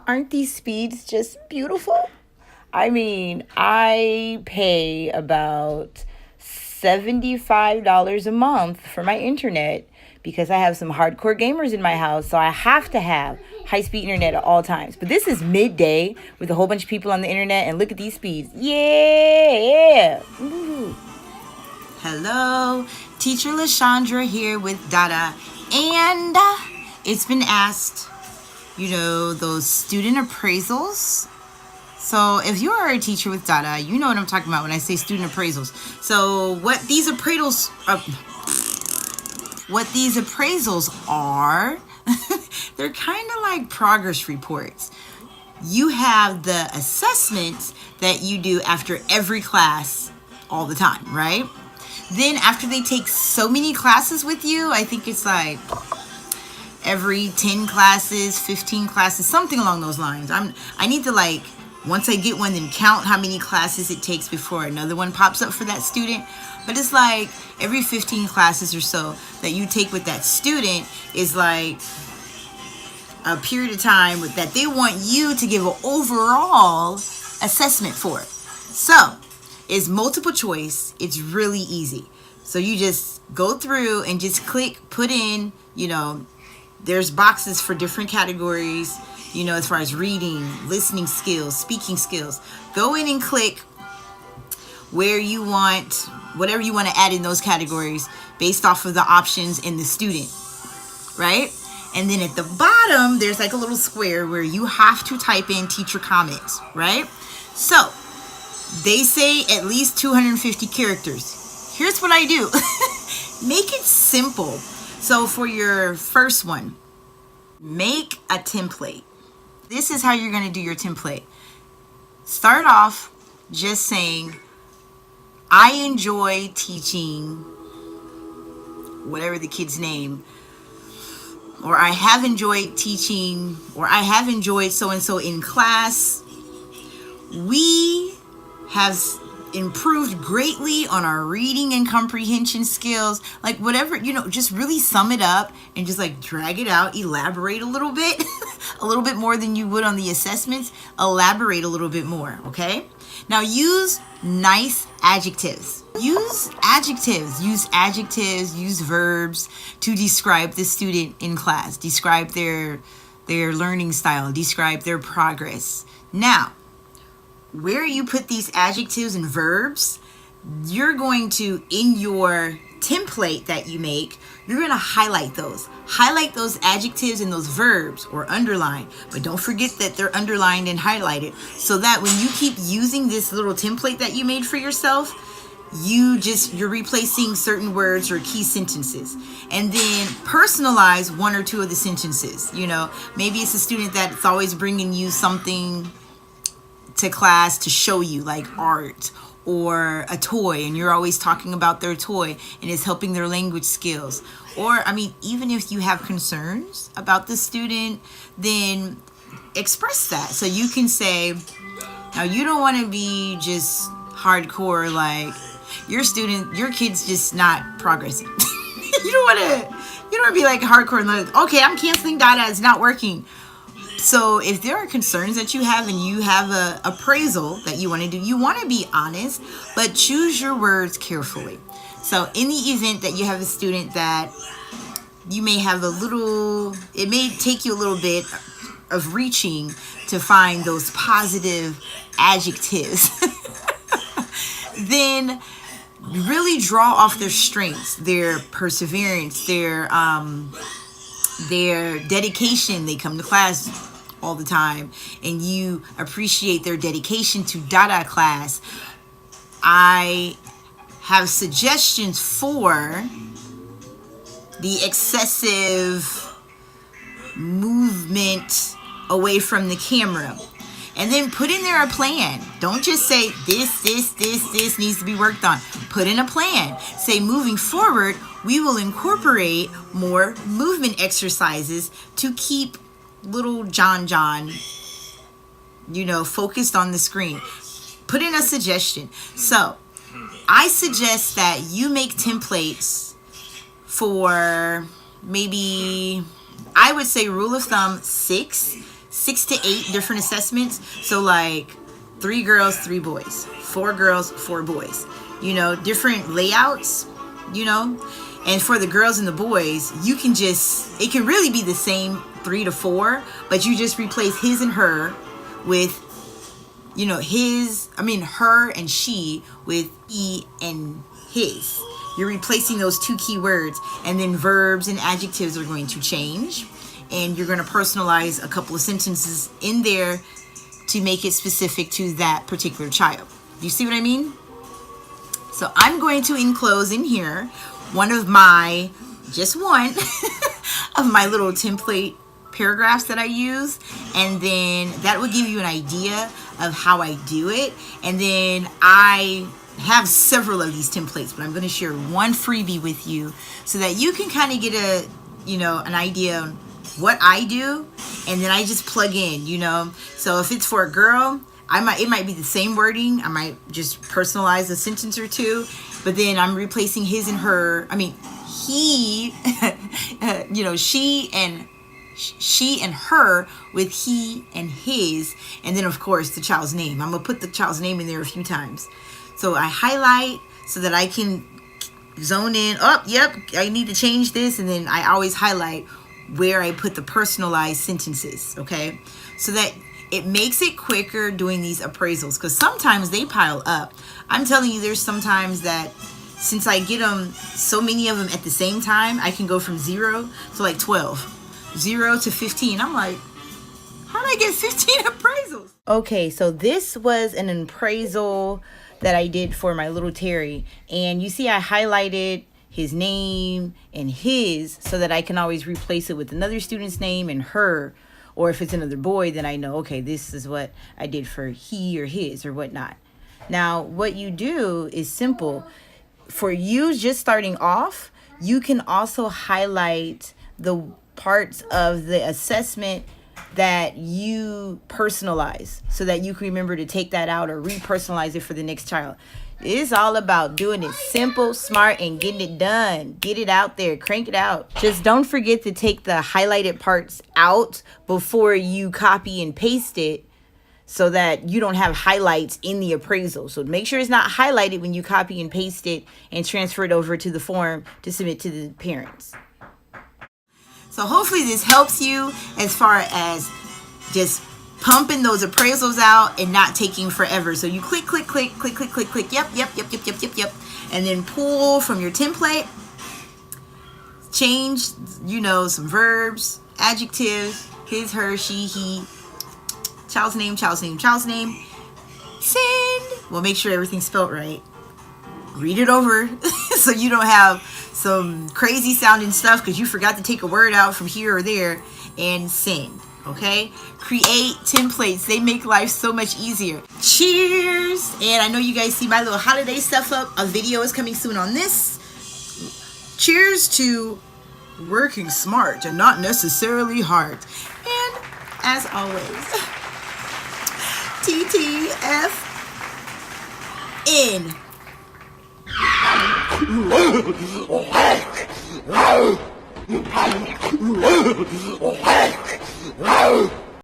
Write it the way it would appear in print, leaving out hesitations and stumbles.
aren't these speeds just beautiful? I mean, I pay about $75 a month for my internet because I have some hardcore gamers in my house, so I have to have high-speed internet at all times. But this is midday with a whole bunch of people on the internet, and look at these speeds. Yeah! Ooh. Hello, Teacher LaShundra here with DaDa, and it's been asked, those student appraisals. So if you are a teacher with DaDa, you know what I'm talking about when I say student appraisals. So what these appraisals are, they're kind of like progress reports. You have the assessments that you do after every class all the time, right? Then after they take so many classes with you, I think it's like every 10 classes, 15 classes, something along those lines. I need to once I get one, then count how many classes it takes before another one pops up for that student. But it's like every 15 classes or so that you take with that student is like a period of time that they want you to give an overall assessment for. So it's multiple choice. It's really easy. So you just go through and just click, put in, there's boxes for different categories, as far as reading, listening skills, speaking skills. Go in and click whatever you want to add in those categories based off of the options in the student, right? And then at the bottom, there's like a little square where you have to type in teacher comments, right? So they say at least 250 characters. Here's what I do. Make it simple. So for your first one, make a template. This is how you're going to do your template. Start off just saying, I enjoy teaching whatever the kid's name, or I have enjoyed teaching, or I have enjoyed so-and-so in class. We have improved greatly on our reading and comprehension skills. Like whatever, just really sum it up and just drag it out, elaborate a little bit, a little bit more than you would on the assessments. Elaborate a little bit more, okay? Now use nice adjectives. Use verbs to describe the student in class, describe their learning style, describe their progress. Now, where you put these adjectives and verbs, you're going to, in your template that you make, you're going to highlight those adjectives and those verbs, or underline. But don't forget that they're underlined and highlighted, so that when you keep using this little template that you made for yourself, you're replacing certain words or key sentences. And then personalize one or two of the sentences. Maybe it's a student that's always bringing you something to class to show you, like art or a toy, and you're always talking about their toy and it's helping their language skills. Or even if you have concerns about the student, then express that. So you can say, now you don't want to be just hardcore, like your kid's just not progressing. you don't want to be like hardcore and like, okay, I'm canceling DaDa, it's not working. So if there are concerns that you have and you have a appraisal that you want to do, you want to be honest, but choose your words carefully. So in the event that you have a student that you may have it may take you a little bit of reaching to find those positive adjectives, then really draw off their strengths, their perseverance, their dedication. They come to class all the time and you appreciate their dedication to DaDa class. I have suggestions for the excessive movement away from the camera. And then put in there a plan. Don't just say this needs to be worked on. Put in a plan. Say, moving forward, we will incorporate more movement exercises to keep little John, focused on the screen. Put in a suggestion. So I suggest that you make templates for maybe, I would say rule of thumb, 6 6 to 8 different assessments. So like 3 girls, 3 boys, 4 girls, 4 boys, you know, different layouts, you know. And for the girls and the boys, you can just, it can really be the same 3 to 4, but you just replace his and her with, you know, her and she with he and his. You're replacing those 2 key words, and then verbs and adjectives are going to change, and you're going to personalize a couple of sentences in there to make it specific to that particular child. Do you see what I mean? So I'm going to enclose in here just one of my little template paragraphs that I use, and then that will give you an idea of how I do it. And then I have several of these templates, but I'm going to share one freebie with you so that you can kind of get an idea on what I do, and then I just plug in, you know. So if it's for a girl, it might be the same wording. I might just personalize a sentence or 2, but then I'm replacing his and her. He, you know, she and her with he and his, and then of course the child's name. I'm gonna put the child's name in there a few times. So I highlight so that I can zone in. Oh, yep, I need to change this, and then I always highlight where I put the personalized sentences, okay? So that it makes it quicker doing these appraisals, because sometimes they pile up. I'm telling you, there's sometimes that since I get them, so many of them at the same time, I can go from 0 to like 12, 0 to 15. I'm like, how did I get 15 appraisals? Okay, so this was an appraisal that I did for my little Terry, and you see I highlighted his name and his so that I can always replace it with another student's name and her. Or if it's another boy, then I know, okay, this is what I did for he or his or whatnot. Now, what you do is simple. For you just starting off, you can also highlight the parts of the assessment that you personalize so that you can remember to take that out or repersonalize it for the next child. It's all about doing it simple, smart, and getting it done. Get it out there. Crank it out. Just don't forget to take the highlighted parts out before you copy and paste it so that you don't have highlights in the appraisal. So make sure it's not highlighted when you copy and paste it and transfer it over to the form to submit to the parents. So hopefully this helps you as far as just pumping those appraisals out and not taking forever. So you click, click, click, click, click, click, click, yep, and then pull from your template, change, you know, some verbs, adjectives, his, her, she, he, child's name, send. Well, make sure everything's spelled right. Read it over so you don't have some crazy sounding stuff because you forgot to take a word out from here or there, and send. Okay, create templates. They make life so much easier. Cheers. And I know you guys see my little holiday stuff up. A video is coming soon on this. Cheers to working smart and not necessarily hard. And as always, TTFN.